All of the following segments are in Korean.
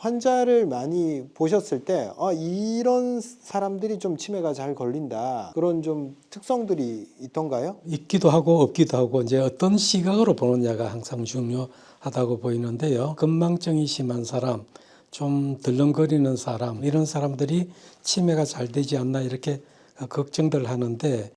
환자를 많이 보셨을 때 이런 사람들이 좀 치매가 잘 걸린다, 그런 좀 특성들이 있던가요? 있기도 하고 없기도 하고 이제 어떤 시각으로 보느냐가 항상 중요하다고 보이는데요. 건망증이 심한 사람, 좀 덜렁거리는 사람, 이런 사람들이 치매가 잘 되지 않나 이렇게 걱정들 하는데,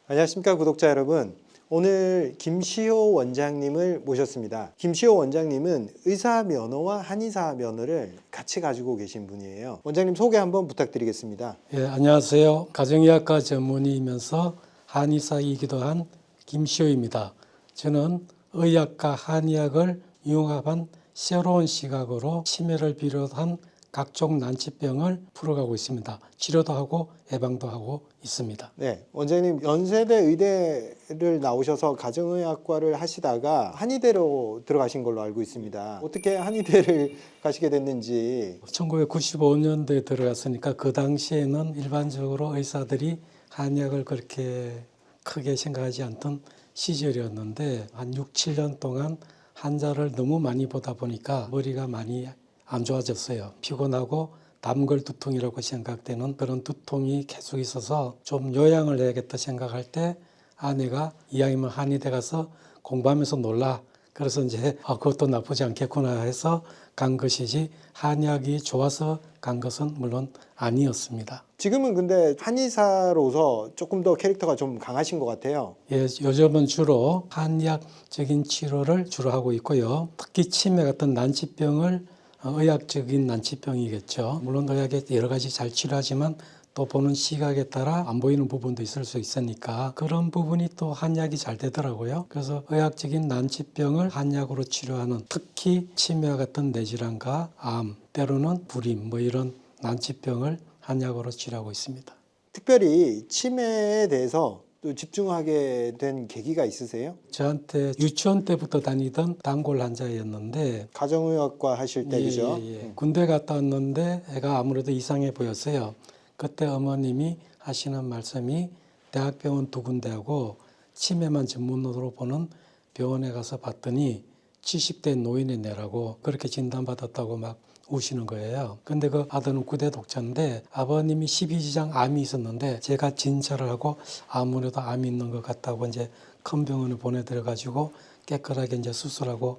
안녕하십니까 구독자 여러분, 오늘 김시호 원장님을 모셨습니다. 김시호 원장님은 의사 면허와 한의사 면허를 같이 가지고 계신 분이에요. 원장님 소개 한번 부탁드리겠습니다. 예, 안녕하세요. 가정의학과 전문의이면서 한의사이기도 한 김시호입니다. 저는 의학과 한의학을 융합한 새로운 시각으로 치매를 비롯한 각종 난치병을 풀어가고 있습니다. 치료도 하고 예방도 하고 있습니다. 네, 원장님 연세대 의대를 나오셔서 가정의학과를 하시다가 한의대로 들어가신 걸로 알고 있습니다. 어떻게 한의대를 가시게 됐는지. 1995년도에 들어갔으니까 그 당시에는 일반적으로 의사들이 한의학을 그렇게 크게 생각하지 않던 시절이었는데, 한 6, 7년 동안 환자를 너무 많이 보다 보니까 머리가 많이 안 좋아졌어요. 피곤하고 담글 두통이라고 생각되는 그런 두통이 계속 있어서 좀 요양을 해야겠다 생각할 때 아내가 이왕이면 한의대 가서 공부하면서 놀라. 그래서 이제 그것도 나쁘지 않겠구나 해서 간 것이지, 한의학이 좋아서 간 것은 물론 아니었습니다. 지금은 근데 한의사로서 조금 더 캐릭터가 좀 강하신 것 같아요. 예, 요즘은 주로 한의학적인 치료를 주로 하고 있고요. 특히 치매 같은 난치병을 의학적인 난치병이겠죠. 물론 의학에 여러 가지 잘 치료하지만 또 보는 시각에 따라 안 보이는 부분도 있을 수 있으니까 그런 부분이 또 한약이 잘 되더라고요. 그래서 의학적인 난치병을 한약으로 치료하는, 특히 치매와 같은 뇌질환과 암, 때로는 불임 이런 난치병을 한약으로 치료하고 있습니다. 특별히 치매에 대해서 또 집중하게 된 계기가 있으세요? 저한테 유치원 때부터 다니던 단골 환자였는데, 가정의학과 하실 때, 그죠? 군대 갔다 왔는데 애가 아무래도 이상해 보였어요. 그때 어머님이 하시는 말씀이, 대학병원 2군데하고 치매만 전문으로 보는 병원에 가서 봤더니 70대 노인의 뇌라고 그렇게 진단받았다고 막 우시는 거예요. 근데 그 아들은 9대 독자인데 아버님이 12지장 암이 있었는데 제가 진찰을 하고 아무래도 암이 있는 것 같다고 이제 큰 병원에 보내드려가지고 깨끗하게 이제 수술하고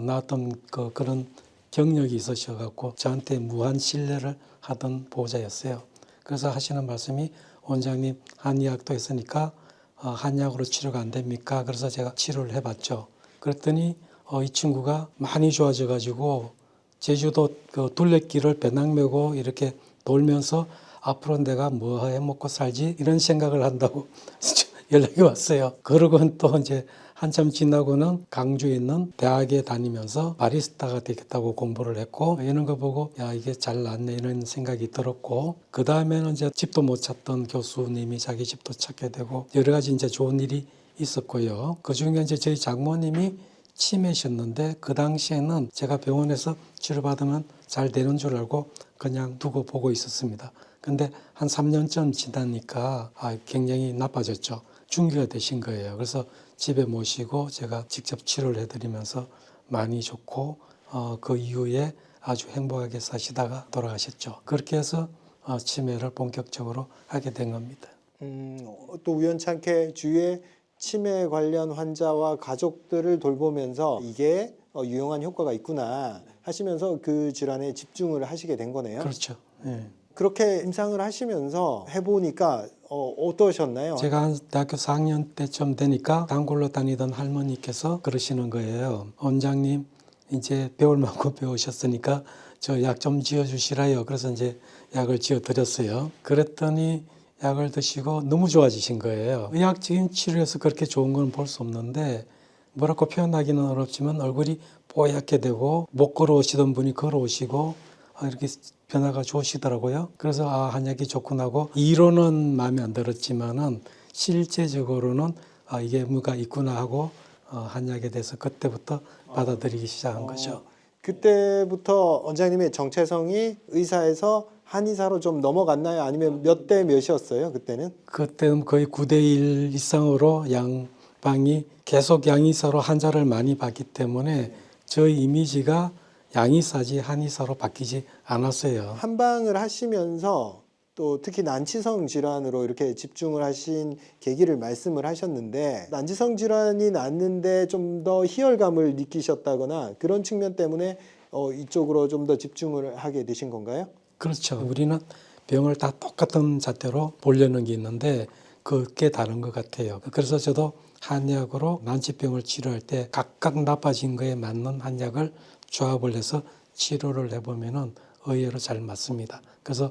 나왔던 그런 경력이 있으셔갖고 저한테 무한 신뢰를 하던 보호자였어요. 그래서 하시는 말씀이, 원장님 한의학도 했으니까 한의학으로 치료가 안 됩니까? 그래서 제가 치료를 해봤죠. 그랬더니 이 친구가 많이 좋아져가지고 제주도 그 둘레길을 배낭 메고 이렇게 돌면서 앞으로 내가 뭐 해 먹고 살지 이런 생각을 한다고 연락이 왔어요. 그러고는 또 이제 한참 지나고는 강주에 있는 대학에 다니면서 바리스타가 되겠다고 공부를 했고, 이런 거 보고 야, 이게 잘 낫네 이런 생각이 들었고, 그 다음에는 이제 집도 못 찾던 교수님이 자기 집도 찾게 되고 여러 가지 이제 좋은 일이 있었고요. 그 중에 이제 저희 장모님이 치매셨는데 그 당시에는 제가 병원에서 치료받으면 잘 되는 줄 알고 그냥 두고 보고 있었습니다. 근데 한 3년쯤 지나니까 굉장히 나빠졌죠. 중기가 되신 거예요. 그래서 집에 모시고 제가 직접 치료를 해드리면서 많이 좋고, 그 이후에 아주 행복하게 사시다가 돌아가셨죠. 그렇게 해서 치매를 본격적으로 하게 된 겁니다. 또 우연찮게 주위에 치매 관련 환자와 가족들을 돌보면서 이게 유용한 효과가 있구나 하시면서 그 질환에 집중을 하시게 된 거네요. 그렇죠. 예. 그렇게 임상을 하시면서 해보니까 어떠셨나요? 제가 한 대학교 4학년 때쯤 되니까 단골로 다니던 할머니께서 그러시는 거예요. 원장님 이제 배울 만큼 배우셨으니까 저 약 좀 지어주시라요. 그래서 이제 약을 지어드렸어요. 그랬더니 약을 드시고 너무 좋아지신 거예요. 의학적인 치료에서 그렇게 좋은 건 볼 수 없는데, 뭐라고 표현하기는 어렵지만 얼굴이 뽀얗게 되고 못 걸어오시던 분이 걸어오시고 이렇게 변화가 좋으시더라고요. 그래서 한약이 좋구나 하고, 이론은 마음에 안 들었지만은 실제적으로는 이게 뭐가 있구나 하고 한약에 대해서 그때부터 받아들이기 시작한 거죠. 그때부터 원장님의 정체성이 의사에서 한의사로 좀 넘어갔나요? 아니면 몇 대 몇이었어요, 그때는? 그때는 거의 9대 1 이상으로 양방이 계속 양의사로 환자를 많이 봤기 때문에 저 이미지가 양이사지 한의사로 바뀌지 않았어요. 한방을 하시면서 또 특히 난치성 질환으로 이렇게 집중을 하신 계기를 말씀을 하셨는데, 난치성 질환이 났는데 좀 더 희열감을 느끼셨다거나 그런 측면 때문에 이쪽으로 좀 더 집중을 하게 되신 건가요? 그렇죠. 우리는 병을 다 똑같은 잣대로 보려는 게 있는데 그게 다른 것 같아요. 그래서 저도 한약으로 난치병을 치료할 때 각각 나빠진 거에 맞는 한약을 조합을 해서 치료를 해보면은 의외로 잘 맞습니다. 그래서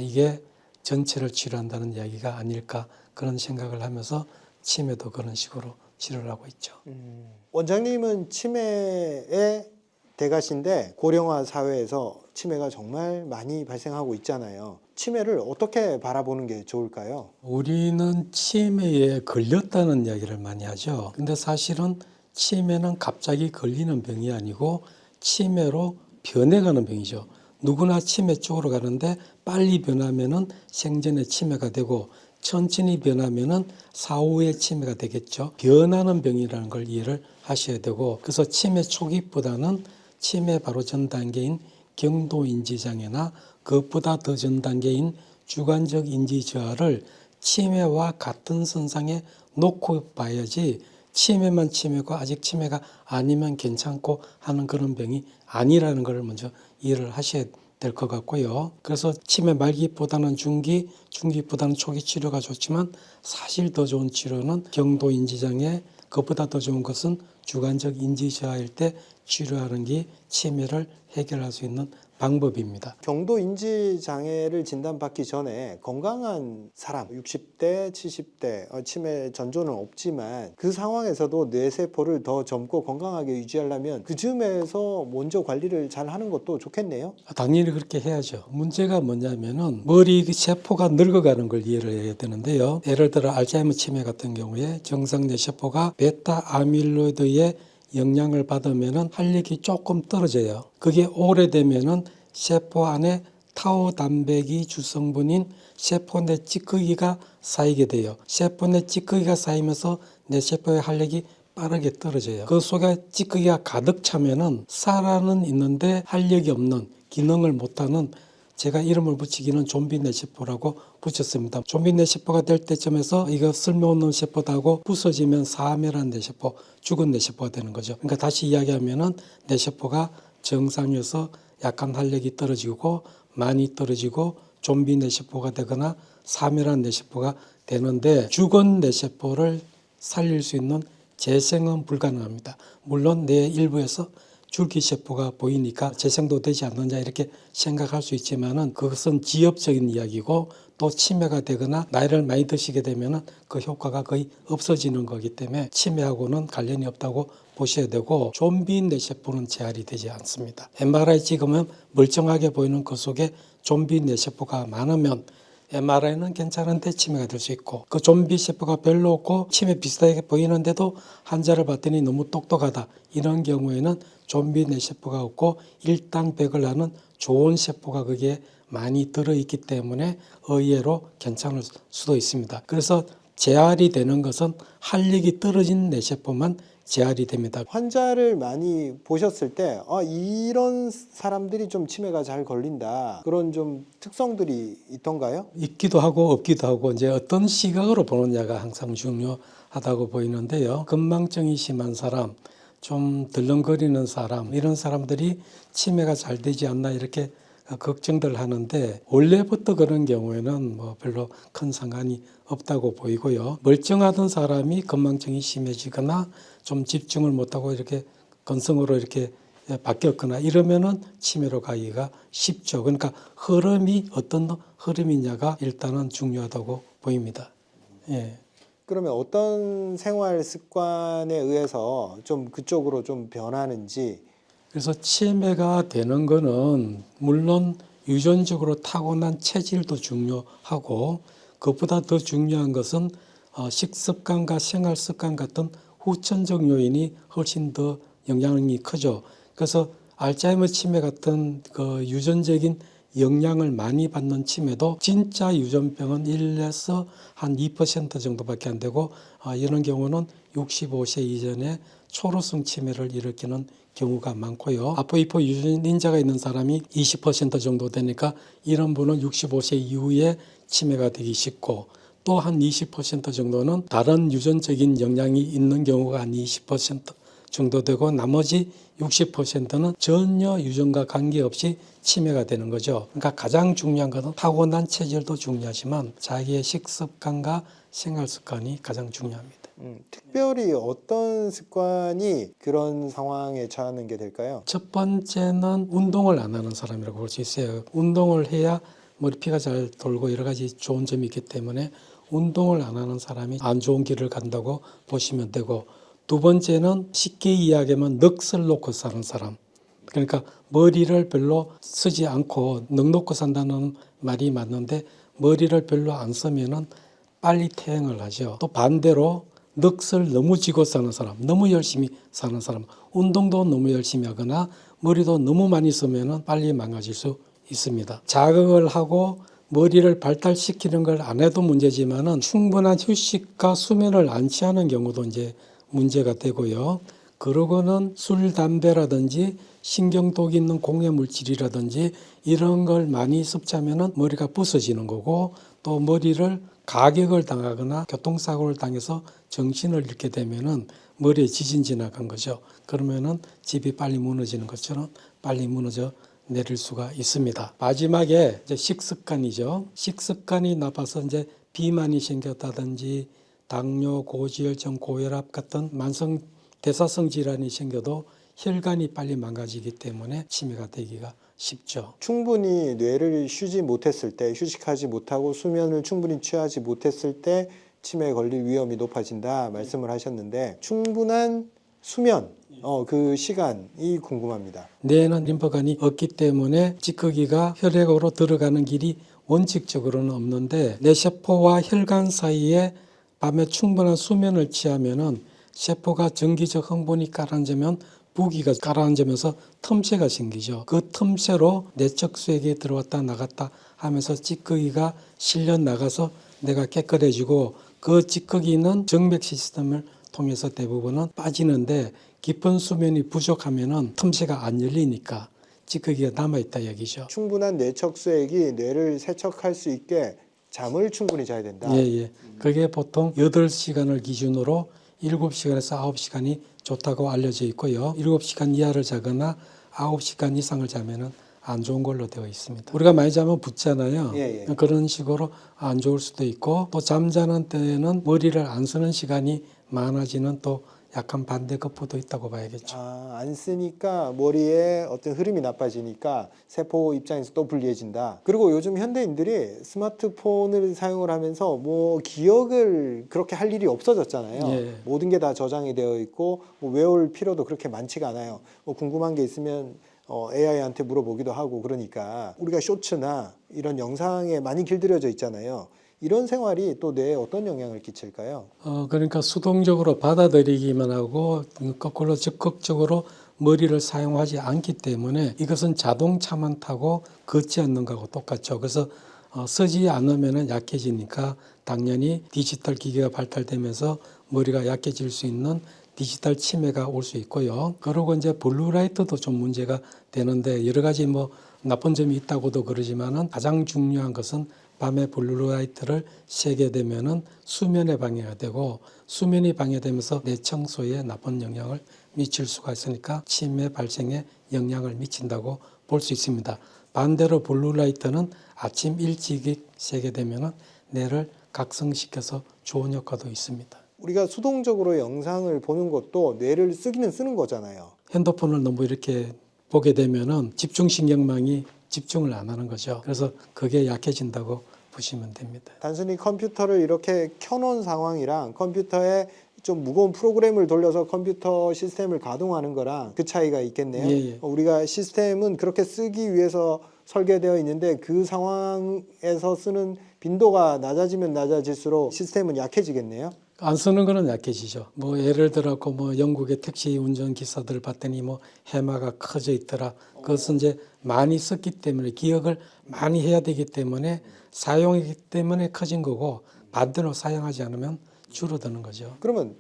이게 전체를 치료한다는 이야기가 아닐까 그런 생각을 하면서 치매도 그런 식으로 치료를 하고 있죠. 원장님은 치매의 대가신데 고령화 사회에서 치매가 정말 많이 발생하고 있잖아요. 치매를 어떻게 바라보는 게 좋을까요? 우리는 치매에 걸렸다는 이야기를 많이 하죠. 근데 사실은 치매는 갑자기 걸리는 병이 아니고 치매로 변해가는 병이죠. 누구나 치매 쪽으로 가는데 빨리 변하면은 생전에 치매가 되고 천천히 변하면은 사후에 치매가 되겠죠. 변하는 병이라는 걸 이해를 하셔야 되고, 그래서 치매 초기보다는 치매 바로 전 단계인 경도인지장애나 그것보다 더 전 단계인 주관적 인지 저하를 치매와 같은 선상에 놓고 봐야지, 치매만 치매고 아직 치매가 아니면 괜찮고 하는 그런 병이 아니라는 것을 먼저 이해를 하셔야 될 것 같고요. 그래서 치매 말기보다는 중기, 중기보다는 초기 치료가 좋지만 사실 더 좋은 치료는 경도 인지장애, 그것보다 더 좋은 것은 주관적 인지 저하일 때 치료하는 게 치매를 해결할 수 있는 방법입니다. 경도 인지 장애를 진단받기 전에 건강한 사람, 60대, 70대, 치매 전조는 없지만 그 상황에서도 뇌세포를 더 젊고 건강하게 유지하려면 그 즈음에서 먼저 관리를 잘 하는 것도 좋겠네요. 당연히 그렇게 해야죠. 문제가 뭐냐면은 머리 세포가 늙어가는 걸 이해를 해야 되는데요. 예를 들어 알츠하이머 치매 같은 경우에 정상 뇌세포가 베타 아밀로이드의 영향을 받으면은 활력이 조금 떨어져요. 그게 오래되면은 세포 안에 타우 단백이 주성분인 세포 내 찌꺼기가 쌓이게 돼요. 세포 내 찌꺼기가 쌓이면서 내 세포의 활력이 빠르게 떨어져요. 그 속에 찌꺼기가 가득 차면은 살아는 있는데 활력이 없는, 기능을 못하는, 제가 이름을 붙이기는 좀비 뇌세포라고 붙였습니다. 좀비 뇌세포가 될 때쯤에서 이거 쓸모없는 세포다 하고 부서지면 사멸한 뇌세포, 죽은 뇌세포가 되는 거죠. 그러니까 다시 이야기하면은 뇌세포가 정상에서 약간 활력이 떨어지고 많이 떨어지고 좀비 뇌세포가 되거나 사멸한 뇌세포가 되는데, 죽은 뇌세포를 살릴 수 있는 재생은 불가능합니다. 물론 뇌 일부에서 줄기세포가 보이니까 재생도 되지 않느냐 이렇게 생각할 수 있지만은 그것은 지엽적인 이야기고, 또 치매가 되거나 나이를 많이 드시게 되면은 그 효과가 거의 없어지는 거기 때문에 치매하고는 관련이 없다고 보셔야 되고, 좀비 뇌세포는 재활이 되지 않습니다. MRI 찍으면 멀쩡하게 보이는 그 속에 좀비 뇌세포가 많으면 MRI는 괜찮은데 치매가 될 수 있고, 그 좀비 세포가 별로 없고 치매 비슷하게 보이는데도 환자를 봤더니 너무 똑똑하다, 이런 경우에는 좀비 뇌세포가 없고 일당백을 하는 좋은 세포가 거기에 많이 들어있기 때문에 의외로 괜찮을 수도 있습니다. 그래서 재활이 되는 것은 활력이 떨어진 뇌세포만 재활이 됩니다. 환자를 많이 보셨을 때 이런 사람들이 좀 치매가 잘 걸린다, 그런 좀 특성들이 있던가요? 있기도 하고 없기도 하고, 이제 어떤 시각으로 보느냐가 항상 중요하다고 보이는데요. 건망증이 심한 사람, 좀 덜렁거리는 사람, 이런 사람들이 치매가 잘 되지 않나 이렇게 걱정들 하는데, 원래부터 그런 경우에는 뭐 별로 큰 상관이 없다고 보이고요. 멀쩡하던 사람이 건망증이 심해지거나 좀 집중을 못하고 이렇게 건성으로 이렇게 바뀌었거나 이러면은 치매로 가기가 쉽죠. 그러니까 흐름이 어떤 흐름이냐가 일단은 중요하다고 보입니다. 예. 그러면 어떤 생활 습관에 의해서 좀 그쪽으로 좀 변하는지. 그래서 치매가 되는 거는 물론 유전적으로 타고난 체질도 중요하고, 그것보다 더 중요한 것은 식습관과 생활습관 같은 후천적 요인이 훨씬 더 영향이 크죠. 그래서 알츠하이머 치매 같은 그 유전적인 영양을 많이 받는 치매도 진짜 유전병은 1에서 한 2% 정도밖에 안 되고 이런 경우는 65세 이전에 초로성 치매를 일으키는 경우가 많고요. 아포이포 유전인자가 있는 사람이 20% 정도 되니까 이런 분은 65세 이후에 치매가 되기 쉽고 또 한 20% 정도는 다른 유전적인 영향이 있는 경우가 한 20% 정도 되고 나머지 60%는 전혀 유전과 관계없이 치매가 되는 거죠. 그러니까 가장 중요한 것은 타고난 체질도 중요하지만 자기의 식습관과 생활 습관이 가장 중요합니다. 특별히 어떤 습관이 그런 상황에 처하는 게 될까요? 첫 번째는 운동을 안 하는 사람이라고 볼 수 있어요. 운동을 해야 머리피가 잘 돌고 여러 가지 좋은 점이 있기 때문에 운동을 안 하는 사람이 안 좋은 길을 간다고 보시면 되고, 두 번째는 쉽게 이야기하면 넋을 놓고 사는 사람. 그러니까 머리를 별로 쓰지 않고 넋 놓고 산다는 말이 맞는데 머리를 별로 안 쓰면은 빨리 퇴행을 하죠. 또 반대로 넋을 너무 쥐고 사는 사람, 너무 열심히 사는 사람, 운동도 너무 열심히 하거나 머리도 너무 많이 쓰면은 빨리 망가질 수 있습니다. 자극을 하고 머리를 발달시키는 걸 안 해도 문제지만은 충분한 휴식과 수면을 안 취하는 경우도 이제 문제가 되고요. 그러고는 술, 담배라든지 신경독 있는 공해 물질이라든지 이런 걸 많이 섭취하면은 머리가 부서지는 거고, 또 머리를 가격을 당하거나 교통사고를 당해서 정신을 잃게 되면은 머리에 지진 지나간 거죠. 그러면은 집이 빨리 무너지는 것처럼 빨리 무너져 내릴 수가 있습니다. 마지막에 이제 식습관이죠. 식습관이 나빠서 이제 비만이 생겼다든지 당뇨, 고지혈증, 고혈압 같은 만성 대사성 질환이 생겨도 혈관이 빨리 망가지기 때문에 치매가 되기가 쉽죠. 충분히 뇌를 쉬지 못했을 때, 휴식하지 못하고 수면을 충분히 취하지 못했을 때 치매에 걸릴 위험이 높아진다 말씀을 하셨는데, 충분한 수면, 그 시간이 궁금합니다. 뇌에는 림프관이 없기 때문에 찌꺼기가 혈액으로 들어가는 길이 원칙적으로는 없는데, 뇌세포와 혈관 사이에 밤에 충분한 수면을 취하면은 세포가 전기적 흥분이 가라앉으면 부기가 가라앉으면서 틈새가 생기죠. 그 틈새로 뇌척수액이 들어왔다 나갔다 하면서 찌꺼기가 실려 나가서 뇌가 깨끗해지고, 그 찌꺼기는 정맥 시스템을 통해서 대부분은 빠지는데 깊은 수면이 부족하면은 틈새가 안 열리니까 찌꺼기가 남아있다 얘기죠. 충분한 뇌척수액이 뇌를 세척할 수 있게 잠을 충분히 자야 된다. 예. 그게 보통 8시간을 기준으로 7시간에서 9시간이 좋다고 알려져 있고요. 7시간 이하를 자거나 9시간 이상을 자면은 안 좋은 걸로 되어 있습니다. 우리가 많이 자면 붓잖아요. 예. 그런 식으로 안 좋을 수도 있고, 또 잠자는 때에는 머리를 안 쓰는 시간이 많아지는 또 약간 반대급부도 있다고 봐야겠죠. 안 쓰니까 머리에 어떤 흐름이 나빠지니까 세포 입장에서 또 불리해진다. 그리고 요즘 현대인들이 스마트폰을 사용을 하면서 뭐 기억을 그렇게 할 일이 없어졌잖아요. 예. 모든 게 다 저장이 되어 있고 뭐 외울 필요도 그렇게 많지가 않아요. 뭐 궁금한 게 있으면 AI한테 물어보기도 하고, 그러니까 우리가 쇼츠나 이런 영상에 많이 길들여져 있잖아요. 이런 생활이 또 뇌에 어떤 영향을 끼칠까요? 그러니까 수동적으로 받아들이기만 하고 거꾸로 적극적으로 머리를 사용하지 않기 때문에 이것은 자동차만 타고 걷지 않는 거하고 똑같죠. 그래서 쓰지 않으면 약해지니까 당연히 디지털 기기가 발달되면서 머리가 약해질 수 있는 디지털 치매가 올 수 있고요. 그리고 이제 블루라이트도 좀 문제가 되는데 여러 가지 뭐 나쁜 점이 있다고도 그러지만은 가장 중요한 것은 밤에 블루라이트를 쐬게 되면은 수면에 방해가 되고, 수면이 방해되면서 뇌청소에 나쁜 영향을 미칠 수가 있으니까 치매 발생에 영향을 미친다고 볼 수 있습니다. 반대로 블루라이트는 아침 일찍 쐬게 되면은 뇌를 각성시켜서 좋은 효과도 있습니다. 우리가 수동적으로 영상을 보는 것도 뇌를 쓰기는 쓰는 거잖아요. 핸드폰을 너무 이렇게 보게 되면은 집중신경망이 집중을 안 하는 거죠. 그래서 그게 약해진다고 보시면 됩니다. 단순히 컴퓨터를 이렇게 켜놓은 상황이랑 컴퓨터에 좀 무거운 프로그램을 돌려서 컴퓨터 시스템을 가동하는 거랑 그 차이가 있겠네요. 예. 우리가 시스템은 그렇게 쓰기 위해서 설계되어 있는데 그 상황에서 쓰는 빈도가 낮아지면 낮아질수록 시스템은 약해지겠네요. 안 쓰는 거는 약해지죠. 뭐 예를 들어 뭐 영국의 택시 운전 기사들을 봤더니 뭐 해마가 커져 있더라. 그것은 이제 많이 썼기 때문에 기억을 많이 해야 되기 때문에 사용하기 때문에 커진 거고 반대로 사용하지 않으면 줄어드는 거죠. 그러면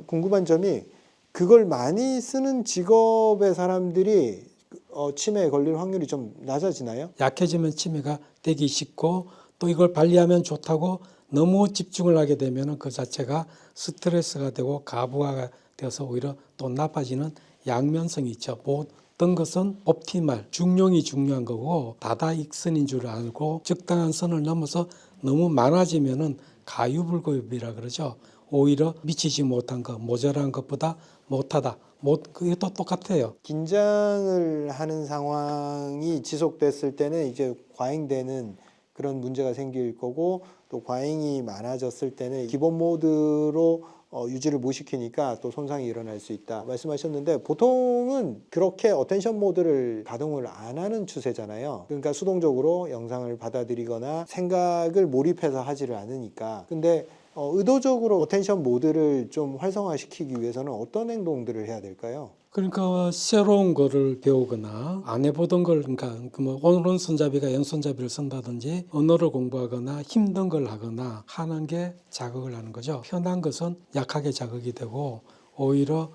궁금한 점이 그걸 많이 쓰는 직업의 사람들이 치매에 걸릴 확률이 좀 낮아지나요? 약해지면 치매가 되기 쉽고 또 이걸 관리하면 좋다고 너무 집중을 하게 되면 그 자체가 스트레스가 되고 가부화가 되어서 오히려 또 나빠지는 양면성이 있죠. 모든 것은 옵티말, 중용이 중요한 거고 다다익선인 줄 알고 적당한 선을 넘어서 너무 많아지면은 가유불급이라 그러죠. 오히려 미치지 못한 것, 모자란 것보다 못하다. 그게 또 똑같아요. 긴장을 하는 상황이 지속됐을 때는 이제 과잉되는 그런 문제가 생길 거고 또 과잉이 많아졌을 때는 기본 모드로 유지를 못 시키니까 또 손상이 일어날 수 있다 말씀하셨는데 보통은 그렇게 어텐션 모드를 가동을 안 하는 추세잖아요. 그러니까 수동적으로 영상을 받아들이거나 생각을 몰입해서 하지를 않으니까. 근데 의도적으로 어텐션 모드를 좀 활성화시키기 위해서는 어떤 행동들을 해야 될까요? 그러니까 새로운 거를 배우거나 안 해보던 걸, 그러니까 뭐 오른손잡이가 왼손잡이를 쓴다든지 언어를 공부하거나 힘든 걸 하거나 하는 게 자극을 하는 거죠. 편한 것은 약하게 자극이 되고 오히려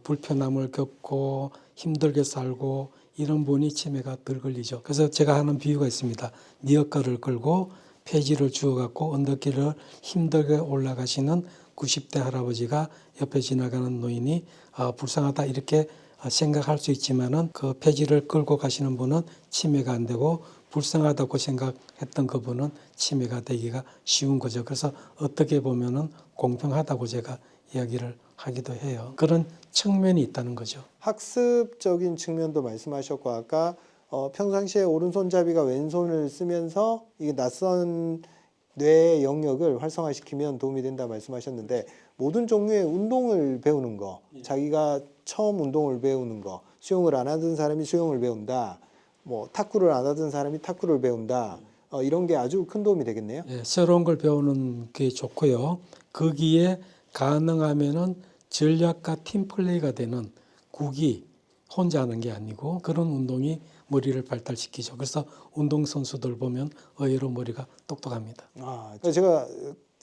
불편함을 겪고 힘들게 살고 이런 분이 치매가 덜 걸리죠. 그래서 제가 하는 비유가 있습니다. 니어카를 끌고 폐지를 주워갖고 언덕길을 힘들게 올라가시는 90대 할아버지가 옆에 지나가는 노인이 불쌍하다 이렇게 생각할 수 있지만은 그 폐지를 끌고 가시는 분은 치매가 안 되고 불쌍하다고 생각했던 그분은 치매가 되기가 쉬운 거죠. 그래서 어떻게 보면은 공평하다고 제가 이야기를 하기도 해요. 그런 측면이 있다는 거죠. 학습적인 측면도 말씀하셨고 아까 평상시에 오른손잡이가 왼손을 쓰면서 이게 낯선 뇌의 영역을 활성화시키면 도움이 된다 말씀하셨는데 모든 종류의 운동을 배우는 거, 자기가 처음 운동을 배우는 거, 수영을 안 하던 사람이 수영을 배운다, 뭐 탁구를 안 하던 사람이 탁구를 배운다, 이런 게 아주 큰 도움이 되겠네요. 예, 새로운 걸 배우는 게 좋고요. 거기에 가능하면은 전략과 팀플레이가 되는 국이 혼자 하는 게 아니고 그런 운동이 머리를 발달시키죠. 그래서 운동선수들 보면 의외로 머리가 똑똑합니다. 제가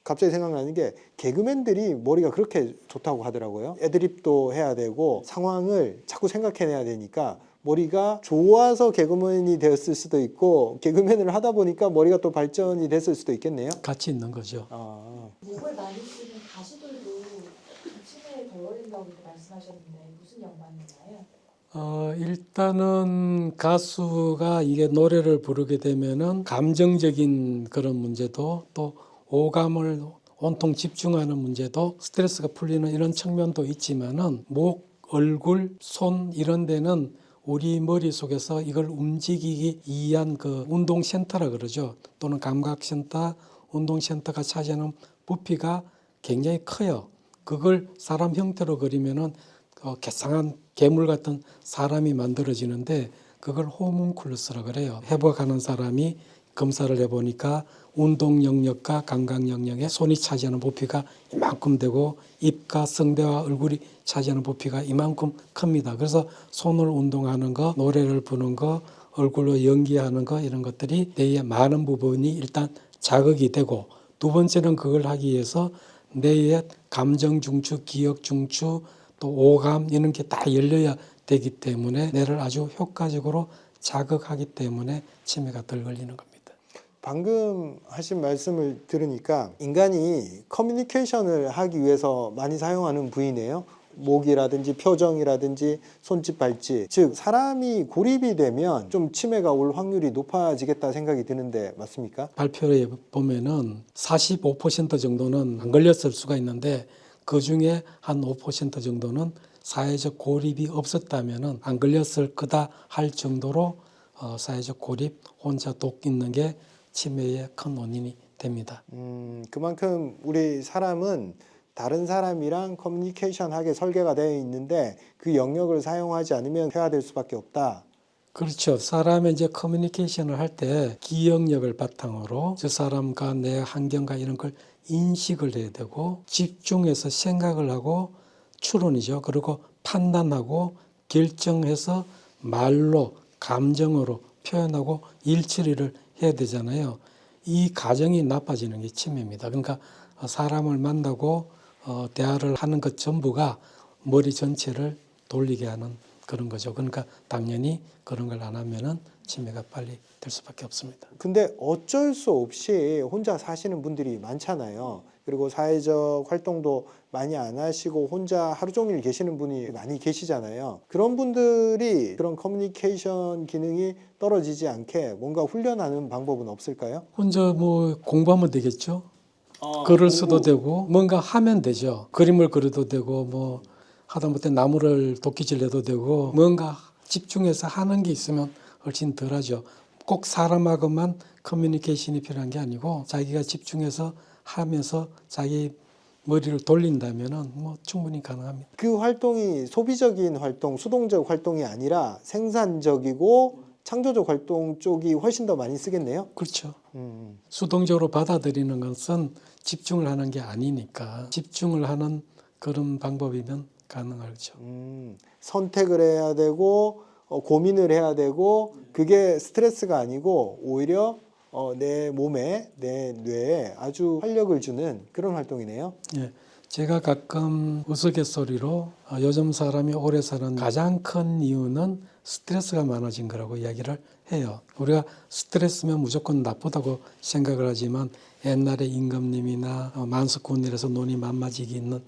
갑자기 생각나는 게 개그맨들이 머리가 그렇게 좋다고 하더라고요. 애드립도 해야 되고 상황을 자꾸 생각해내야 되니까 머리가 좋아서 개그맨이 되었을 수도 있고 개그맨을 하다 보니까 머리가 또 발전이 됐을 수도 있겠네요. 같이 있는 거죠. 목을 많이 쓰는 가수들도 치매에 덜 걸린다고 이렇게 말씀하셨는데 무슨 연관이 있나요? 일단은 가수가 이게 노래를 부르게 되면은 감정적인 그런 문제도 또 오감을 온통 집중하는 문제도 스트레스가 풀리는 이런 측면도 있지만은 목, 얼굴, 손 이런 데는 우리 머릿속에서 이걸 움직이기 위한 그 운동센터라 그러죠. 또는 감각센터, 운동센터가 차지하는 부피가 굉장히 커요. 그걸 사람 형태로 그리면은 개상한 괴물 같은 사람이 만들어지는데 그걸 호문클루스라 그래요. 회복하는 사람이 검사를 해보니까 운동 영역과 감각 영역에 손이 차지하는 부피가 이만큼 되고 입과 성대와 얼굴이 차지하는 부피가 이만큼 큽니다. 그래서 손을 운동하는 거, 노래를 부르는 거, 얼굴로 연기하는 거 이런 것들이 뇌의 많은 부분이 일단 자극이 되고 두 번째는 그걸 하기 위해서 뇌의 감정 중추, 기억 중추 또 오감 이런 게 다 열려야 되기 때문에 뇌를 아주 효과적으로 자극하기 때문에 치매가 덜 걸리는 겁니다. 방금 하신 말씀을 들으니까 인간이 커뮤니케이션을 하기 위해서 많이 사용하는 부위네요. 목이라든지 표정이라든지 손짓 발짓, 즉 사람이 고립이 되면 좀 치매가 올 확률이 높아지겠다 생각이 드는데 맞습니까? 발표에 보면은 45% 정도는 안 걸렸을 수가 있는데 그 중에 한 5% 정도는 사회적 고립이 없었다면은 안 걸렸을 거다 할 정도로 사회적 고립, 혼자 독 있는 게 치매의 큰 원인이 됩니다. 그만큼 우리 사람은 다른 사람이랑 커뮤니케이션 하게 설계가 되어 있는데 그 영역을 사용하지 않으면 폐화될 수밖에 없다. 그렇죠. 사람의 이제 커뮤니케이션을 할 때 기억력을 바탕으로 저 사람과 내 환경과 이런 걸 인식을 해야 되고 집중해서 생각을 하고 추론이죠. 그리고 판단하고 결정해서 말로 감정으로 표현하고 일처리를 해야 되잖아요. 이 과정이 나빠지는 게 치매입니다. 그러니까 사람을 만나고 대화를 하는 것 전부가 머리 전체를 돌리게 하는 그런 거죠. 그러니까 당연히 그런 걸 안 하면은 치매가 빨리 될 수밖에 없습니다. 근데 어쩔 수 없이 혼자 사시는 분들이 많잖아요. 그리고 사회적 활동도 많이 안 하시고 혼자 하루 종일 계시는 분이 많이 계시잖아요. 그런 분들이 그런 커뮤니케이션 기능이 떨어지지 않게 뭔가 훈련하는 방법은 없을까요? 혼자 뭐 공부하면 되겠죠. 글을 써도 되고 뭔가 하면 되죠. 그림을 그려도 되고 뭐 하다못해 나무를 도끼질 해도 되고 뭔가 집중해서 하는 게 있으면 훨씬 덜하죠. 꼭 사람하고만 커뮤니케이션이 필요한 게 아니고 자기가 집중해서 하면서 자기 머리를 돌린다면은 뭐 충분히 가능합니다. 그 활동이 소비적인 활동, 수동적 활동이 아니라 생산적이고 창조적 활동 쪽이 훨씬 더 많이 쓰겠네요. 그렇죠. 음. 수동적으로 받아들이는 것은 집중을 하는 게 아니니까 집중을 하는 그런 방법이면 가능하죠. 선택을 해야 되고 고민을 해야 되고 그게 스트레스가 아니고 오히려 내 몸에 내 뇌에 아주 활력을 주는 그런 활동이네요. 예, 제가 가끔 우스갯소리로 요즘 사람이 오래 사는 가장 큰 이유는 스트레스가 많아진 거라고 이야기를 해요. 우리가 스트레스면 무조건 나쁘다고 생각을 하지만 옛날에 임금님이나 만수군일에서 논이 만마지기 있는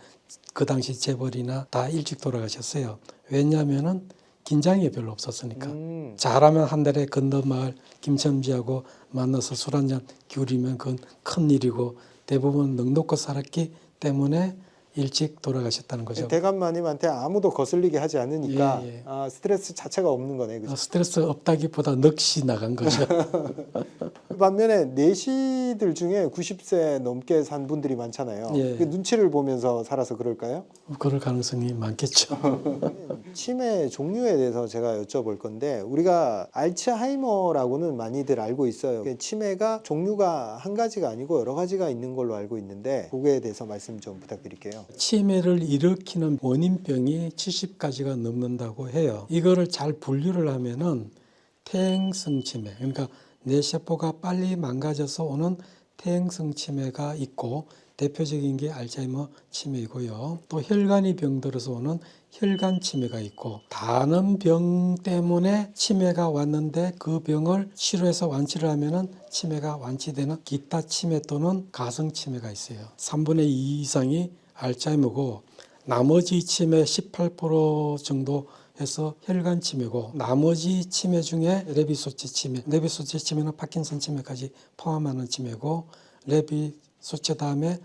그 당시 재벌이나 다 일찍 돌아가셨어요. 왜냐하면은 긴장이 별로 없었으니까. 잘하면 한 달에 건너마을 김첨지하고 만나서 술 한잔 기울이면 그건 큰 일이고 대부분 넉넉히 살았기 때문에 일찍 돌아가셨다는 거죠. 대감마님한테 아무도 거슬리게 하지 않으니까 예, 예. 스트레스 자체가 없는 거네. 그죠? 스트레스 없다기보다 넋이 나간 거죠. 반면에 내시들 중에 90세 넘게 산 분들이 많잖아요. 예. 그 눈치를 보면서 살아서 그럴까요? 그럴 가능성이 많겠죠. 치매 종류에 대해서 제가 여쭤볼 건데 우리가 알츠하이머라고는 많이들 알고 있어요. 치매가 종류가 한 가지가 아니고 여러 가지가 있는 걸로 알고 있는데 그거에 대해서 말씀 좀 부탁드릴게요. 치매를 일으키는 원인병이 70가지가 넘는다고 해요. 이거를 잘 분류를 하면은 퇴행성 치매, 그러니까 뇌세포가 빨리 망가져서 오는 퇴행성 치매가 있고 대표적인 게 알츠하이머 치매이고요. 또 혈관이 병들어서 오는 혈관 치매가 있고 다른 병 때문에 치매가 왔는데 그 병을 치료해서 완치를 하면은 치매가 완치되는 기타 치매 또는 가성 치매가 있어요. 3분의 2 이상이 알츠하이머고 나머지 치매 18% 정도 해서 혈관 치매고 나머지 치매 중에 레비소체 치매, 레비소체 치매는 파킨슨 치매까지 포함하는 치매고 레비소체 다음에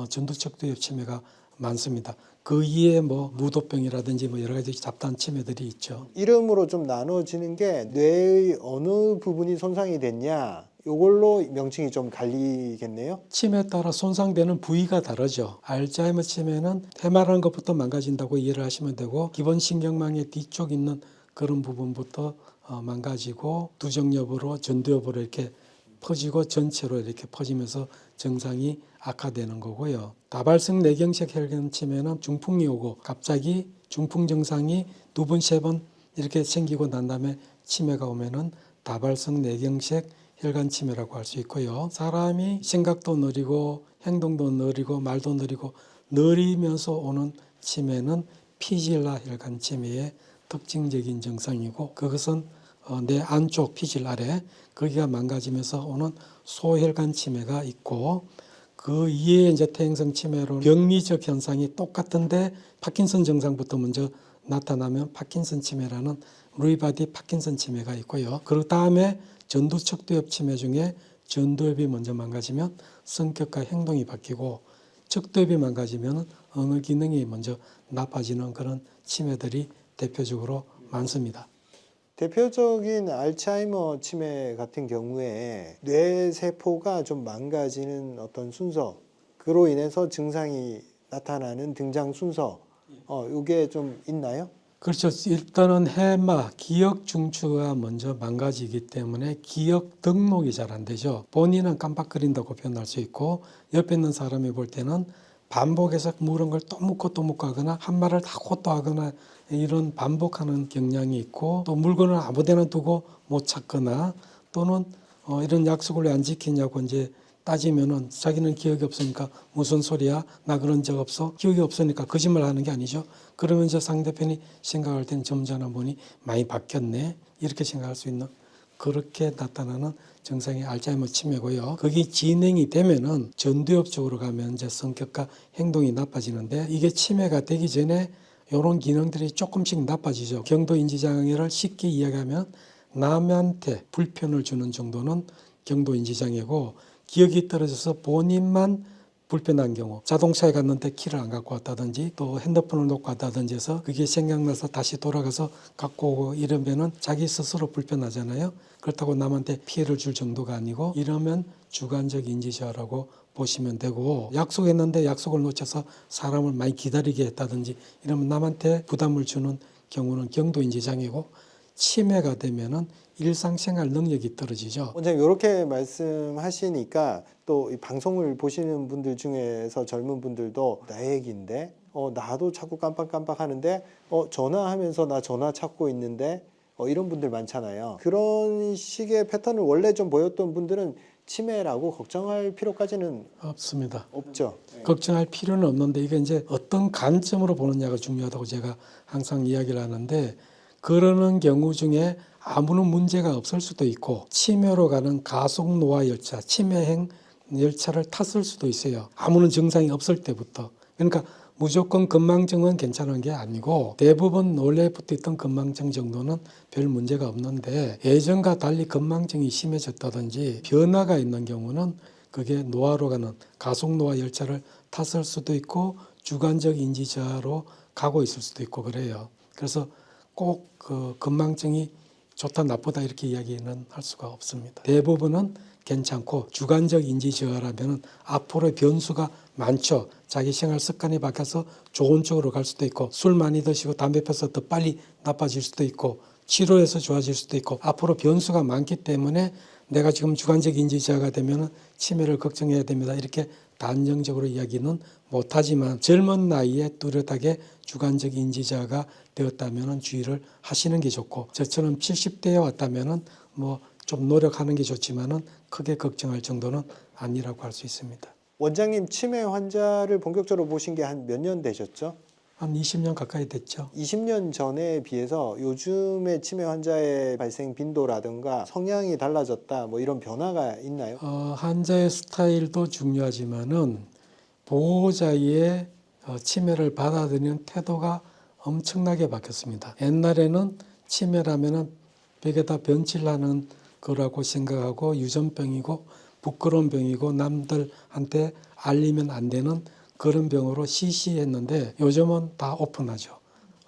전두척도염 치매가 많습니다. 그 이에 뭐 무도병이라든지 뭐 여러 가지 잡다한 치매들이 있죠. 이름으로 좀 나눠지는 게 뇌의 어느 부분이 손상이 됐냐 이걸로 명칭이 좀 갈리겠네요. 치매에 따라 손상되는 부위가 다르죠. 알츠하이머 치매는 해마라는 것부터 망가진다고 이해를 하시면 되고 기본 신경망의 뒤쪽 있는 그런 부분부터 망가지고 두정엽으로 전두엽으로 이렇게 퍼지고 전체로 이렇게 퍼지면서 증상이 악화되는 거고요. 다발성 뇌경색 혈관 치매는 중풍이 오고 갑자기 중풍 증상이 2번, 3번 이렇게 생기고 난 다음에 치매가 오면은 다발성 뇌경색 혈관 치매라고 할 수 있고요. 사람이 생각도 느리고 행동도 느리고 말도 느리고 느리면서 오는 치매는 피질라 혈관 치매의 특징적인 증상이고 그것은 뇌 안쪽 피질 아래 거기가 망가지면서 오는 소혈관 치매가 있고 그 이에 이제 퇴행성 치매로 병리적 현상이 똑같은데 파킨슨 증상부터 먼저 나타나면 파킨슨 치매라는 루이바디 파킨슨 치매가 있고요. 그 다음에 전두척도엽 치매 중에 전두엽이 먼저 망가지면 성격과 행동이 바뀌고 척도엽이 망가지면 언어 기능이 먼저 나빠지는 그런 치매들이 대표적으로 많습니다. 대표적인 알츠하이머 치매 같은 경우에 뇌세포가 좀 망가지는 어떤 순서, 그로 인해서 증상이 나타나는 등장 순서, 이게 좀 있나요? 그렇죠. 일단은 해마, 기억 중추가 먼저 망가지기 때문에 기억 등록이 잘 안 되죠. 본인은 깜빡거린다고 표현할 수 있고 옆에 있는 사람이 볼 때는 반복해서 물은 걸 또 묻고 또 묻고 하거나 한 말을 하고 또 하거나 이런 반복하는 경향이 있고 또 물건을 아무 데나 두고 못 찾거나 또는 이런 약속을 왜 안 지키냐고 이제 따지면은 자기는 기억이 없으니까 무슨 소리야? 나 그런 적 없어? 기억이 없으니까 거짓말 하는 게 아니죠. 그러면 이제 상대편이 생각할 땐 점잖아 보니 많이 바뀌었네. 이렇게 생각할 수 있는 그렇게 나타나는 증상이 알츠하이머 치매고요. 그게 진행이 되면은 전두엽 쪽으로 가면 이제 성격과 행동이 나빠지는데 이게 치매가 되기 전에 이런 기능들이 조금씩 나빠지죠. 경도인지장애를 쉽게 이야기하면 남한테 불편을 주는 정도는 경도인지장애고 기억이 떨어져서 본인만 불편한 경우 자동차에 갔는데 키를 안 갖고 왔다든지 또 핸드폰을 놓고 왔다든지 해서 그게 생각나서 다시 돌아가서 갖고 오고 이러면은 자기 스스로 불편하잖아요. 그렇다고 남한테 피해를 줄 정도가 아니고 이러면 주관적 인지저하라고 보시면 되고 약속했는데 약속을 놓쳐서 사람을 많이 기다리게 했다든지 이러면 남한테 부담을 주는 경우는 경도인지장애고 치매가 되면은 일상생활 능력이 떨어지죠. 원장님 이렇게 말씀하시니까 또 이 방송을 보시는 분들 중에서 젊은 분들도 내 얘기인데 나도 자꾸 깜빡깜빡 하는데 전화하면서 나 전화 찾고 있는데 이런 분들 많잖아요. 그런 식의 패턴을 원래 좀 보였던 분들은 치매라고 걱정할 필요까지는 없습니다. 없죠. 걱정할 필요는 없는데 이게 이제 어떤 관점으로 보느냐가 중요하다고 제가 항상 이야기를 하는데 그러는 경우 중에 아무런 문제가 없을 수도 있고 치매로 가는 가속 노화 열차, 치매행 열차를 탔을 수도 있어요. 아무런 증상이 없을 때부터. 그러니까 무조건 건망증은 괜찮은 게 아니고 대부분 원래 붙어 있던 건망증 정도는 별 문제가 없는데 예전과 달리 건망증이 심해졌다든지 변화가 있는 경우는 그게 노화로 가는 가속 노화 열차를 탔을 수도 있고 주관적 인지 저하로 가고 있을 수도 있고 그래요. 그래서 꼭 그 건망증이 좋다 나쁘다 이렇게 이야기는 할 수가 없습니다. 대부분은 괜찮고 주관적 인지 저하라면 앞으로의 변수가 많죠. 자기 생활 습관이 바뀌어서 좋은 쪽으로 갈 수도 있고 술 많이 드시고 담배 펴서 더 빨리 나빠질 수도 있고 치료해서 좋아질 수도 있고 앞으로 변수가 많기 때문에 내가 지금 주관적 인지 저하가 되면 치매를 걱정해야 됩니다. 이렇게 단정적으로 이야기는 못하지만 젊은 나이에 뚜렷하게 주관적 인지 저하가 되었다면 주의를 하시는 게 좋고 저처럼 70대에 왔다면 뭐 좀 노력하는 게 좋지만은 크게 걱정할 정도는 아니라고 할 수 있습니다. 원장님 치매 환자를 본격적으로 보신 게 한 몇 년 되셨죠? 한 20년 가까이 됐죠. 20년 전에 비해서 요즘의 치매 환자의 발생 빈도라든가 성향이 달라졌다 뭐 이런 변화가 있나요? 환자의 스타일도 중요하지만은 보호자의 치매를 받아들이는 태도가 엄청나게 바뀌었습니다. 옛날에는 치매라면은 벽에다 변칠하는 거라고 생각하고 유전병이고 부끄러운 병이고 남들한테 알리면 안 되는 그런 병으로 시시했는데 요즘은 다 오픈하죠.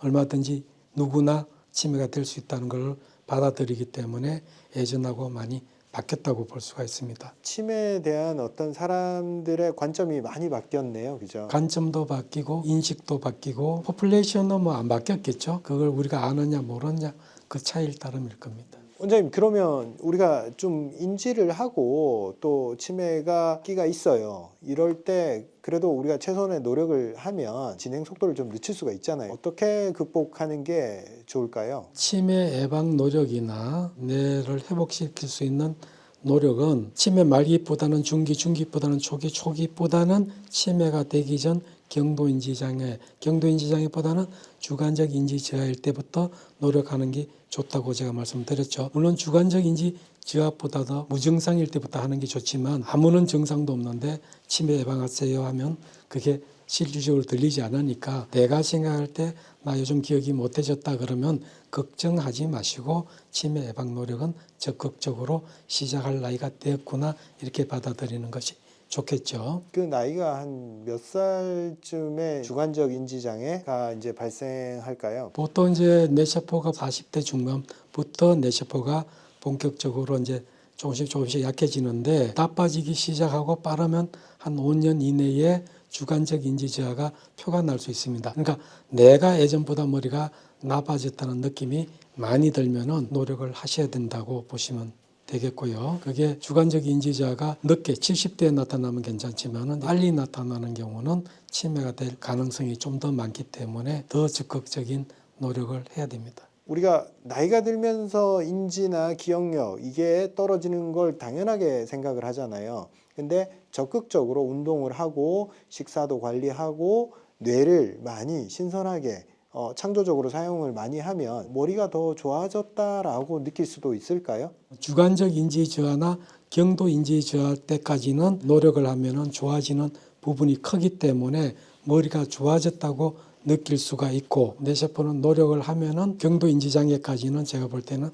얼마든지 누구나 치매가 될 수 있다는 걸 받아들이기 때문에 예전하고 많이 바뀌었다고 볼 수가 있습니다. 치매에 대한 어떤 사람들의 관점이 많이 바뀌었네요. 그죠? 관점도 바뀌고 인식도 바뀌고 포퓰레이션은 뭐 안 바뀌었겠죠. 그걸 우리가 아느냐 모르느냐 그 차이일 따름일 겁니다. 원장님 그러면 우리가 좀 인지를 하고 또 치매가 끼가 있어요. 이럴 때 그래도 우리가 최선의 노력을 하면 진행 속도를 좀 늦출 수가 있잖아요. 어떻게 극복하는 게 좋을까요? 치매 예방 노력이나 뇌를 회복시킬 수 있는 노력은 치매 말기보다는 중기, 중기보다는 초기, 초기보다는 치매가 되기 전 경도인지장애, 경도인지장애보다는 주관적 인지 저하일 때부터 노력하는 게 좋다고 제가 말씀드렸죠. 물론 주관적 인지 저하보다도 무증상일 때부터 하는 게 좋지만 아무런 증상도 없는데 치매 예방하세요 하면 그게 실질적으로 들리지 않으니까 내가 생각할 때 나 요즘 기억이 못해졌다 그러면 걱정하지 마시고 치매 예방 노력은 적극적으로 시작할 나이가 되었구나 이렇게 받아들이는 것이 좋겠죠. 그 나이가 한 몇 살쯤에 주관적 인지 장애가 이제 발생할까요? 보통 이제 뇌세포가 40대 중반부터 뇌세포가 본격적으로 이제 조금씩 약해지는데 나빠지기 시작하고 빠르면 한 5년 이내에 주관적 인지 저하가 표가 날 수 있습니다. 그러니까 내가 예전보다 머리가 나빠졌다는 느낌이 많이 들면은 노력을 하셔야 된다고 보시면 되겠고요. 그게 주관적 인지 저하가 늦게 70대에 나타나면 괜찮지만은 빨리 나타나는 경우는 치매가 될 가능성이 좀 더 많기 때문에 더 적극적인 노력을 해야 됩니다. 우리가 나이가 들면서 인지나 기억력 이게 떨어지는 걸 당연하게 생각을 하잖아요. 근데 적극적으로 운동을 하고 식사도 관리하고 뇌를 많이 신선하게 창조적으로 사용을 많이 하면 머리가 더 좋아졌다라고 느낄 수도 있을까요? 주관적 인지 저하나 경도 인지 저하 때까지는 노력을 하면은 좋아지는 부분이 크기 때문에 머리가 좋아졌다고 느낄 수가 있고, 뇌세포는 노력을 하면은 경도 인지 장애까지는 제가 볼 때는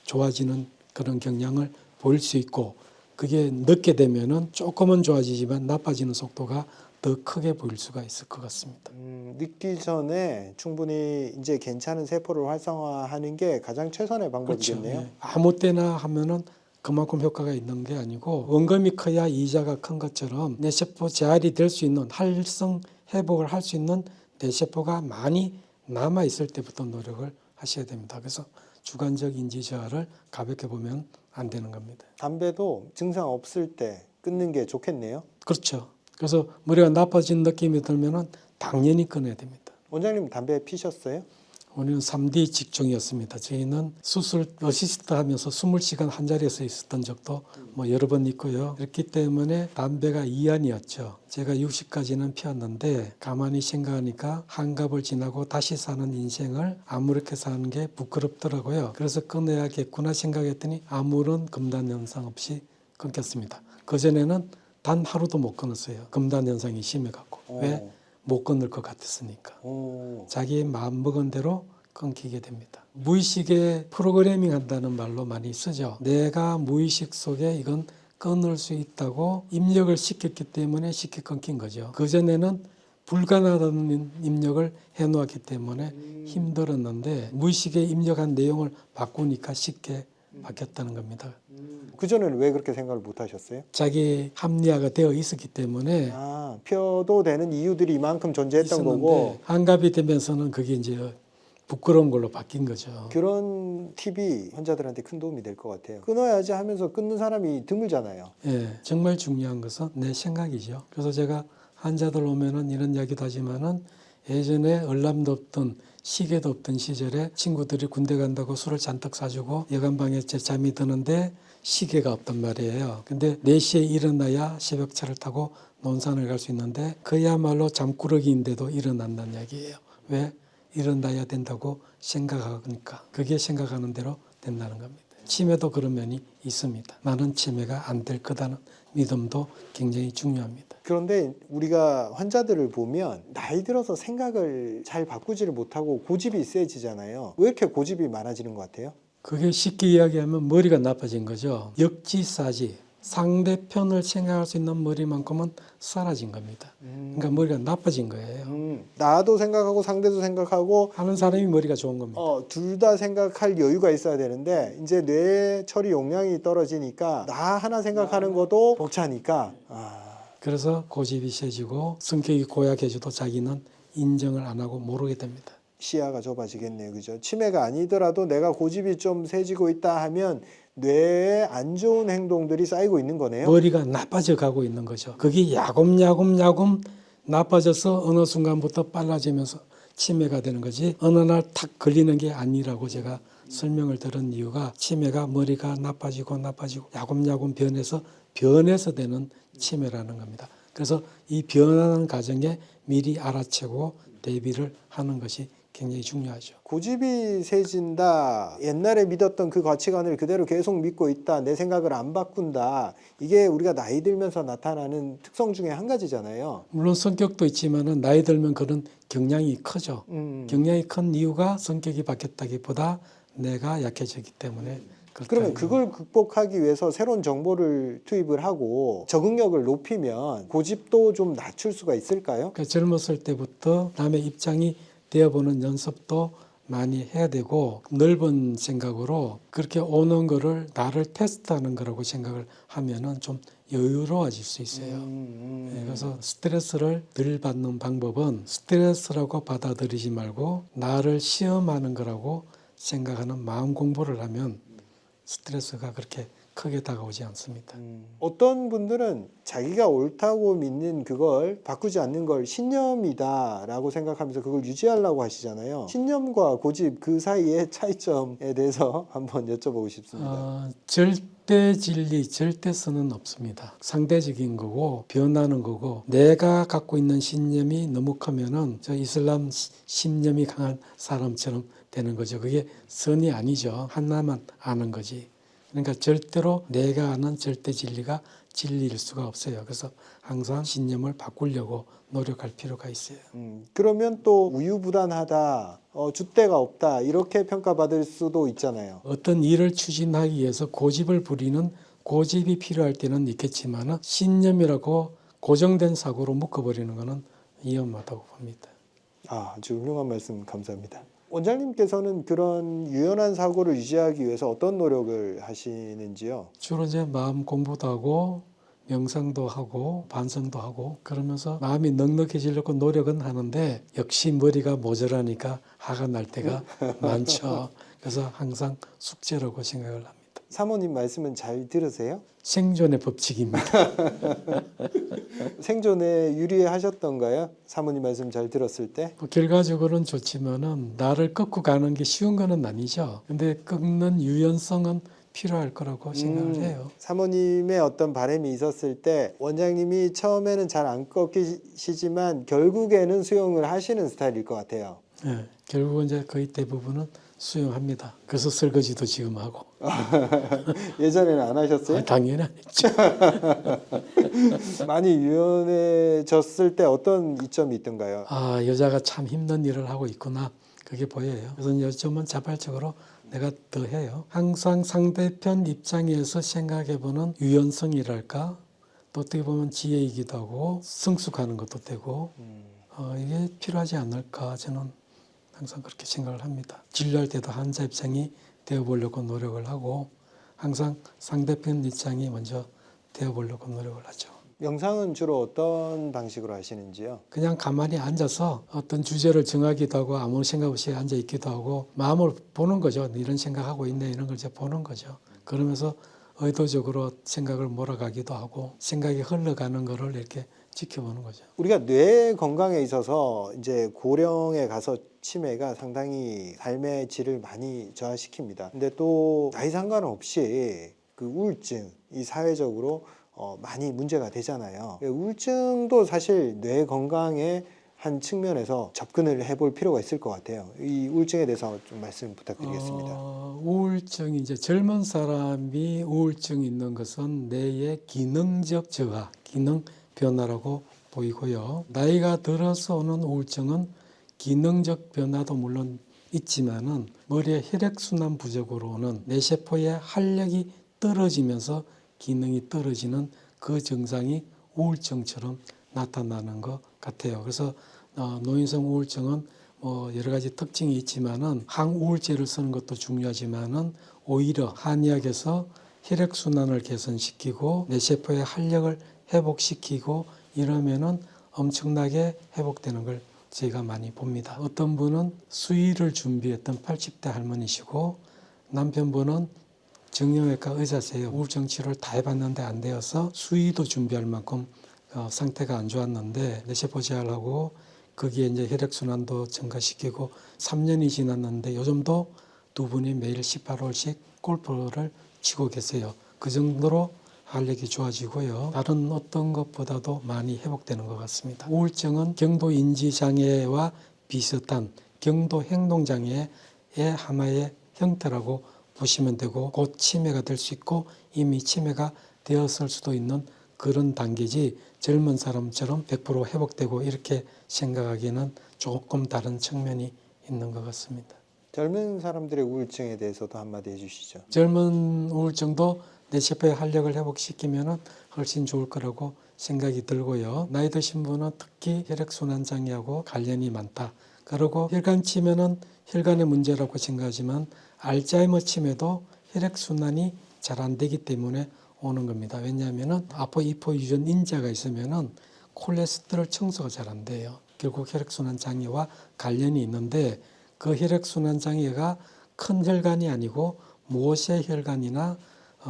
좋아지는 그런 경향을 보일 수 있고, 그게 늦게 되면은 조금은 좋아지지만 나빠지는 속도가 더 크게 보일 수가 있을 것 같습니다. 늦기 전에 충분히 이제 괜찮은 세포를 활성화하는 게 가장 최선의 방법이겠네요. 예. 아무 때나 하면은 그만큼 효과가 있는 게 아니고, 원금이 커야 이자가 큰 것처럼 뇌세포 재활이 될 수 있는, 활성 회복을 할 수 있는 뇌세포가 많이 남아 있을 때부터 노력을 하셔야 됩니다. 그래서 주관적 인지 저하를 가볍게 보면 안 되는 겁니다. 담배도 증상 없을 때 끊는 게 좋겠네요. 그렇죠. 그래서 머리가 나빠진 느낌이 들면은 당연히 끊어야 됩니다. 원장님 담배 피셨어요? 우리는 3D 직종이었습니다. 저희는 수술 어시스트 하면서 20시간 한 자리에서 있었던 적도 여러 번 있고요. 그렇기 때문에 담배가 이안이었죠. 제가 60까지는 피웠는데 가만히 생각하니까 한갑을 지나고 다시 사는 인생을 아무렇게 사는 게 부끄럽더라고요. 그래서 끊어야겠구나 생각했더니 아무런 금단 현상 없이 끊겼습니다. 그전에는 단 하루도 못 끊었어요. 금단 현상이 심해갖고. 왜? 못 끊을 것 같았으니까. 자기 마음 먹은 대로 끊기게 됩니다. 무의식에 프로그래밍 한다는 말로 많이 쓰죠. 내가 무의식 속에 이건 끊을 수 있다고 입력을 시켰기 때문에 쉽게 끊긴 거죠. 그전에는 불가능하다는 입력을 해놓았기 때문에 힘들었는데 무의식에 입력한 내용을 바꾸니까 쉽게 바뀌었다는 겁니다. 그전에는 왜 그렇게 생각을 못 하셨어요? 자기 합리화가 되어 있었기 때문에 펴도 되는 이유들이 이만큼 존재했던 거고 한갑이 되면서는 그게 이제 부끄러운 걸로 바뀐 거죠. 그런 팁이 환자들한테 큰 도움이 될 것 같아요. 끊어야지 하면서 끊는 사람이 드물잖아요. 예, 정말 중요한 것은 내 생각이죠. 그래서 제가 환자들 오면은 이런 이야기도 하지만은 예전에 얼람도 없던 시계도 없던 시절에 친구들이 군대 간다고 술을 잔뜩 사주고 여간방에 제 잠이 드는데 시계가 없단 말이에요. 근데 4시에 일어나야 새벽차를 타고 논산을 갈 수 있는데 그야말로 잠꾸러기인데도 일어난다는 이야기예요. 왜? 일어나야 된다고 생각하니까. 그게 생각하는 대로 된다는 겁니다. 치매도 그런 면이 있습니다. 나는 치매가 안 될 거다는 믿음도 굉장히 중요합니다. 그런데 우리가 환자들을 보면 나이 들어서 생각을 잘 바꾸지를 못하고 고집이 세지잖아요. 왜 이렇게 고집이 많아지는 것 같아요? 그게 쉽게 이야기하면 머리가 나빠진 거죠. 역지사지. 상대편을 생각할 수 있는 머리만큼은 사라진 겁니다. 그러니까 머리가 나빠진 거예요. 나도 생각하고 상대도 생각하고 하는 사람이 머리가 좋은 겁니다. 둘 다 생각할 여유가 있어야 되는데 이제 뇌 처리 용량이 떨어지니까 나 하나 생각하는 것도 벅차니까 그래서 고집이 세지고 성격이 고약해져도 자기는 인정을 안 하고 모르게 됩니다. 시야가 좁아지겠네요. 그죠? 치매가 아니더라도 내가 고집이 좀 세지고 있다 하면 뇌에 안 좋은 행동들이 쌓이고 있는 거네요. 머리가 나빠져 가고 있는 거죠. 그게 야금야금 나빠져서 어느 순간부터 빨라지면서 치매가 되는 거지 어느 날 탁 걸리는 게 아니라고 제가 설명을 들은 이유가 치매가 머리가 나빠지고 야금야금 변해서 되는 치매라는 겁니다. 그래서 이 변하는 과정에 미리 알아채고 대비를 하는 것이 굉장히 중요하죠. 고집이 세진다. 옛날에 믿었던 그 가치관을 그대로 계속 믿고 있다. 내 생각을 안 바꾼다. 이게 우리가 나이 들면서 나타나는 특성 중에 한 가지잖아요. 물론 성격도 있지만은 나이 들면 그런 경향이 크죠. 경향이 큰 이유가 성격이 바뀌었다기보다 내가 약해졌기 때문에 그러면 그걸 극복하기 위해서 새로운 정보를 투입을 하고 적응력을 높이면 고집도 좀 낮출 수가 있을까요? 그러니까 젊었을 때부터 남의 입장이 되어보는 연습도 많이 해야 되고 넓은 생각으로 그렇게 오는 거를 나를 테스트하는 거라고 생각을 하면은 좀 여유로워질 수 있어요. 네, 그래서 스트레스를 덜 받는 방법은 스트레스라고 받아들이지 말고 나를 시험하는 거라고 생각하는 마음 공부를 하면 스트레스가 그렇게 크게 다가오지 않습니다. 어떤 분들은 자기가 옳다고 믿는 그걸 바꾸지 않는 걸 신념이다라고 생각하면서 그걸 유지하려고 하시잖아요. 신념과 고집 그 사이의 차이점에 대해서 한번 여쭤보고 싶습니다. 절대 진리, 절대선은 없습니다. 상대적인 거고 변하는 거고 내가 갖고 있는 신념이 너무 크면은 저 이슬람 신념이 강한 사람처럼 되는 거죠. 그게 선이 아니죠. 하나만 아는 거지. 그러니까 절대로 내가 아는 절대 진리가 진리일 수가 없어요. 그래서 항상 신념을 바꾸려고 노력할 필요가 있어요. 그러면 또 우유부단하다, 줏대가 없다 이렇게 평가받을 수도 있잖아요. 어떤 일을 추진하기 위해서 고집을 부리는 고집이 필요할 때는 있겠지만 신념이라고 고정된 사고로 묶어버리는 것은 위험하다고 봅니다. 아주 훌륭한 말씀 감사합니다. 원장님께서는 그런 유연한 사고를 유지하기 위해서 어떤 노력을 하시는지요? 주로 이제 마음 공부도 하고 명상도 하고 반성도 하고 그러면서 마음이 넉넉해지려고 노력은 하는데 역시 머리가 모자라니까 화가 날 때가 많죠. 그래서 항상 숙제라고 생각을 합니다. 사모님 말씀은 잘 들으세요? 생존의 법칙입니다. 생존에 유리하셨던가요? 사모님 말씀 잘 들었을 때? 뭐 결과적으로는 좋지만은 나를 꺾고 가는 게 쉬운 거는 아니죠. 근데 꺾는 유연성은 필요할 거라고 생각을 해요. 사모님의 어떤 바람이 있었을 때 원장님이 처음에는 잘 안 꺾이시지만 결국에는 수용을 하시는 스타일일 것 같아요. 네, 결국은 이제 거의 대부분은 수용합니다. 그래서 설거지도 지금 하고. 예전에는 안 하셨어요? 당연히 안 했죠. 많이 유연해졌을 때 어떤 이점이 있던가요? 아, 여자가 참 힘든 일을 하고 있구나. 그게 보여요. 그래서 요즘은 자발적으로 내가 더 해요. 항상 상대편 입장에서 생각해보는 유연성이랄까? 또 어떻게 보면 지혜이기도 하고 성숙하는 것도 되고 이게 필요하지 않을까 저는 항상 그렇게 생각을 합니다. 진료할 때도 환자 입장이 되어보려고 노력을 하고 항상 상대편 입장이 먼저 되어보려고 노력을 하죠. 명상은 주로 어떤 방식으로 하시는지요? 그냥 가만히 앉아서 어떤 주제를 정하기도 하고 아무 생각 없이 앉아 있기도 하고 마음을 보는 거죠. 이런 생각하고 있네 이런 걸 이제 보는 거죠. 그러면서 의도적으로 생각을 몰아가기도 하고 생각이 흘러가는 거를 이렇게 지켜보는 거죠. 우리가 뇌 건강에 있어서 이제 고령에 가서 치매가 상당히 삶의 질을 많이 저하시킵니다. 근데 또 나이 상관없이 그 우울증이 사회적으로 많이 문제가 되잖아요. 우울증도 사실 뇌 건강의 한 측면에서 접근을 해볼 필요가 있을 것 같아요. 이 우울증에 대해서 좀 말씀 부탁드리겠습니다. 우울증이 이제 젊은 사람이 우울증이 있는 것은 뇌의 기능적 저하, 기능 변화라고 보이고요. 나이가 들어서 오는 우울증은 기능적 변화도 물론 있지만은 머리의 혈액순환 부족으로 오는 뇌세포의 활력이 떨어지면서 기능이 떨어지는 그 증상이 우울증처럼 나타나는 것 같아요. 그래서 노인성 우울증은 뭐 여러 가지 특징이 있지만은 항우울제를 쓰는 것도 중요하지만은 오히려 한의학에서 혈액순환을 개선시키고 뇌세포의 활력을 회복시키고 이러면은 엄청나게 회복되는 걸 제가 많이 봅니다. 어떤 분은 수의를 준비했던 80대 할머니시고 남편분은 정형외과 의사세요. 우울증 치료를 다 해봤는데 안 되어서 수의도 준비할 만큼 상태가 안 좋았는데 뇌세포 제할하고 거기에 이제 혈액순환도 증가시키고 3년이 지났는데 요즘도 두 분이 매일 18홀씩 골프를 치고 계세요. 그 정도로 활력이 좋아지고요. 다른 어떤 것보다도 많이 회복되는 것 같습니다. 우울증은 경도인지장애와 비슷한 경도행동장애의 하나의 형태라고 보시면 되고 곧 치매가 될 수 있고 이미 치매가 되었을 수도 있는 그런 단계지 젊은 사람처럼 100% 회복되고 이렇게 생각하기에는 조금 다른 측면이 있는 것 같습니다. 젊은 사람들의 우울증에 대해서도 한마디 해주시죠. 젊은 우울증도 뇌세포의 활력을 회복시키면 훨씬 좋을 거라고 생각이 들고요. 나이 드신 분은 특히 혈액순환 장애하고 관련이 많다. 그리고 혈관 치매는 혈관의 문제라고 생각하지만 알츠하이머 치매도 혈액순환이 잘 안 되기 때문에 오는 겁니다. 왜냐하면은 아포 이포 유전 인자가 있으면은 콜레스테롤 청소가 잘 안 돼요. 결국 혈액순환 장애와 관련이 있는데 그 혈액순환 장애가 큰 혈관이 아니고 모세 혈관이나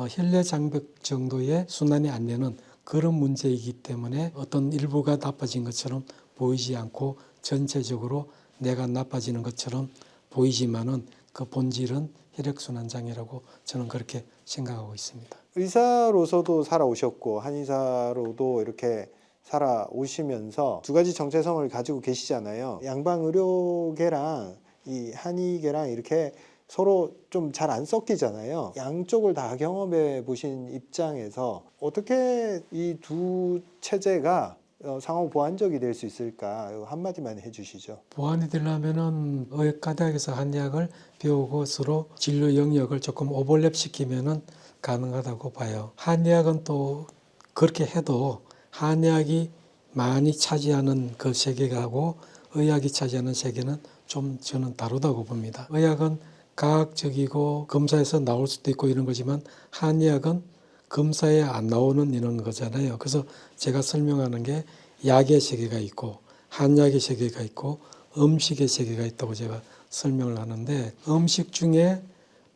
혈내 장벽 정도의 순환이 안 되는 그런 문제이기 때문에 어떤 일부가 나빠진 것처럼 보이지 않고 전체적으로 내가 나빠지는 것처럼 보이지만은 그 본질은 혈액순환 장애라고 저는 그렇게 생각하고 있습니다. 의사로서도 살아오셨고 한의사로도 이렇게 살아오시면서 두 가지 정체성을 가지고 계시잖아요. 양방 의료계랑 이 한의계랑 이렇게 서로 좀 잘 안 섞이잖아요. 양쪽을 다 경험해 보신 입장에서 어떻게 이 두 체제가 상호 보완적이 될 수 있을까 한마디만 해주시죠. 보완이 되려면은 의과대학에서 한의학을 배우고 서로 진료 영역을 조금 오버랩 시키면은 가능하다고 봐요. 한의학은 또 그렇게 해도 한의학이 많이 차지하는 그 세계하고 의학이 차지하는 세계는 좀 저는 다르다고 봅니다. 의학은 과학적이고 검사에서 나올 수도 있고 이런 거지만 한의학은 검사에 안 나오는 이런 거잖아요. 그래서 제가 설명하는 게 약의 세계가 있고 한약의 세계가 있고 음식의 세계가 있다고 제가 설명을 하는데 음식 중에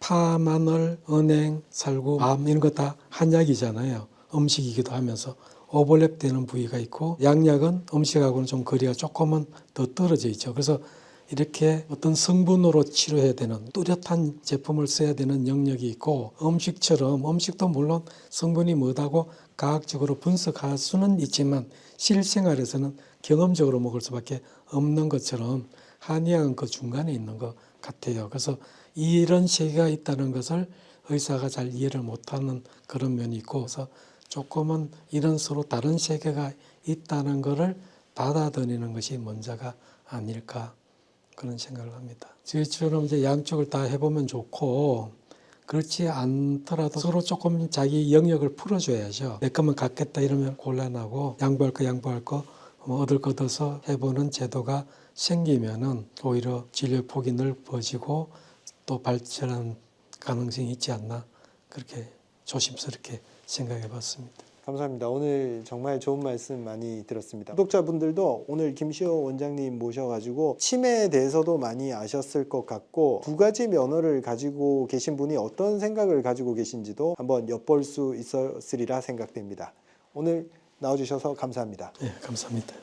파, 마늘, 은행, 살구, 밤 이런 거 다 한약이잖아요. 음식이기도 하면서 오버랩되는 부위가 있고 양약은 음식하고는 좀 거리가 조금은 더 떨어져 있죠. 그래서 이렇게 어떤 성분으로 치료해야 되는 뚜렷한 제품을 써야 되는 영역이 있고 음식처럼 음식도 물론 성분이 뭐다고 과학적으로 분석할 수는 있지만 실생활에서는 경험적으로 먹을 수밖에 없는 것처럼 한의학은 그 중간에 있는 것 같아요. 그래서 이런 세계가 있다는 것을 의사가 잘 이해를 못하는 그런 면이 있고 그래서 조금은 이런 서로 다른 세계가 있다는 것을 받아들이는 것이 먼저가 아닐까 그런 생각을 합니다. 저희처럼 이제 양쪽을 다 해보면 좋고 그렇지 않더라도 서로 조금 자기 영역을 풀어줘야죠. 내 것만 갖겠다 이러면 곤란하고 양보할 거 뭐 얻을 거 얻어서 해보는 제도가 생기면은 오히려 진료 폭이 넓어지고 또 발전한 가능성이 있지 않나 그렇게 조심스럽게 생각해 봤습니다. 감사합니다. 오늘 정말 좋은 말씀 많이 들었습니다. 구독자분들도 오늘 김시호 원장님 모셔가지고 치매에 대해서도 많이 아셨을 것 같고 두 가지 면허를 가지고 계신 분이 어떤 생각을 가지고 계신지도 한번 엿볼 수 있었으리라 생각됩니다. 오늘 나와주셔서 감사합니다. 네, 감사합니다.